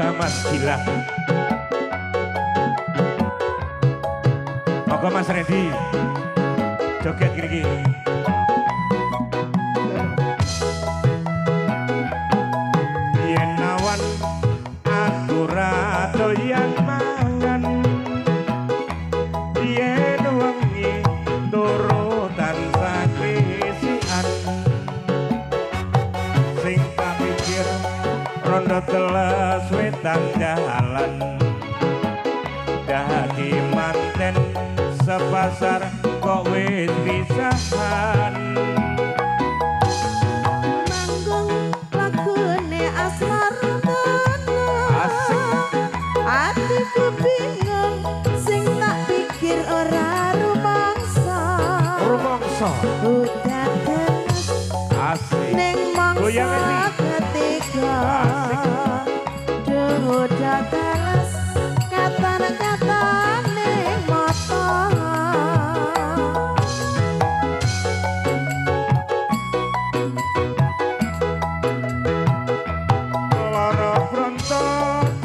keluarga Mas Gilang. Monggo Mas Randy joget gini. Yen awan aku ra doyan mangan, yen wengi turu tansah kesian, sing tak pikir rondo teles wetan dalan, dadi manten sepasar kok wis pisahan. Manggung lagune Asmar Tono, Asik. atiku bingung sing tak pikir ora rumangsa. Rumangsa Udah terus asik. ning Goyang, mangsa Evi. ketiga. Asik. Duh udah terus kata-kata ning mata. Lara pronto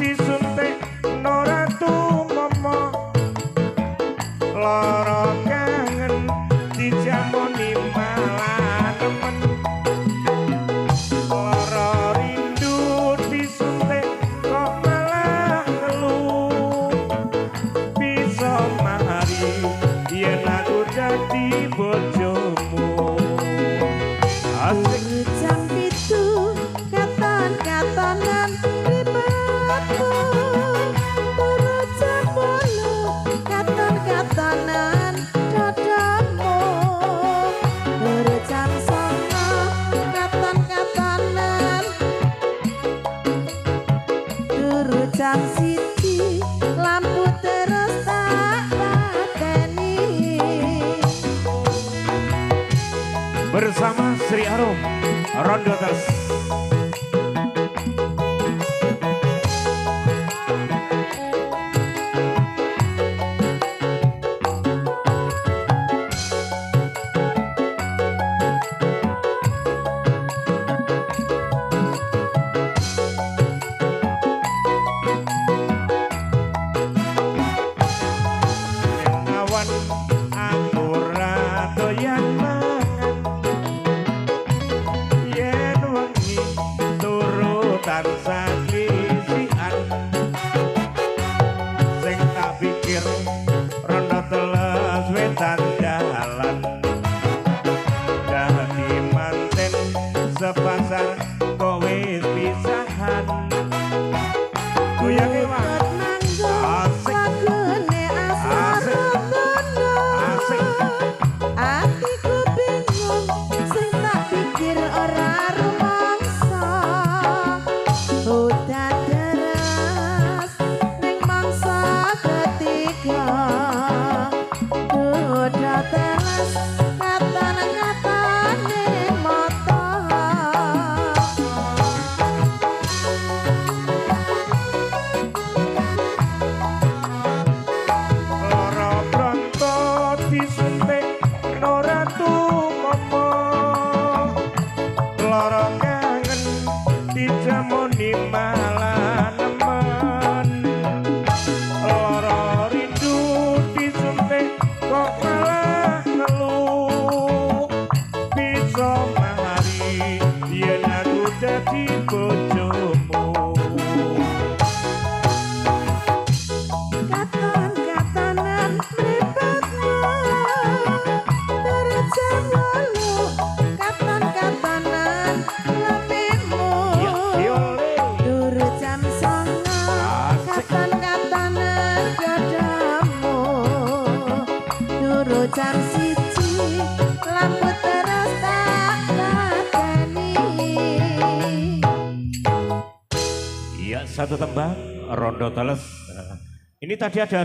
disuntik Noratu Momo, lara kangen dijamoni malah nemen, lara rindu disuntik kok malah ngeluh. Bisa mahari yen aku dadi bojomu. Asik. Jam itu katon-katonan ribetku, terus jam 8 katon-katonan dadamu, terus jam 9 katon-katonan, terus jam 1 lampu terus tak pateni. Bersama Sri Arum Rondo Teles. Awan aku ra doyan mangan, yen wengi turu tansah kesian, sing tak pikir rondo teles wetan dalan, dadi manten sepasar kok wis pisahan. Goyang Ewa. Asik. Lagune Asmar Tono, Asik. atiku bingung sing tak pikir ora rumangsa. Udah deres ning mangsa ketiga. Udah deres kata-kata ning mata. Lara pronto disuntik Noratu Momo, lara kangen dijamoni malah nemen, lara rindu disuntik kok malah ngeluh. Bisa mahari yen aku dadi bojomu. Katon-katonan mripatmu, terus jam 8 katon-katonan lemimu, durut jam 9 katon-katonan dadamu, durut jam 1 lampu terus tak pateni. Iya, satu tembang Rondo Teles. Ini tadi ada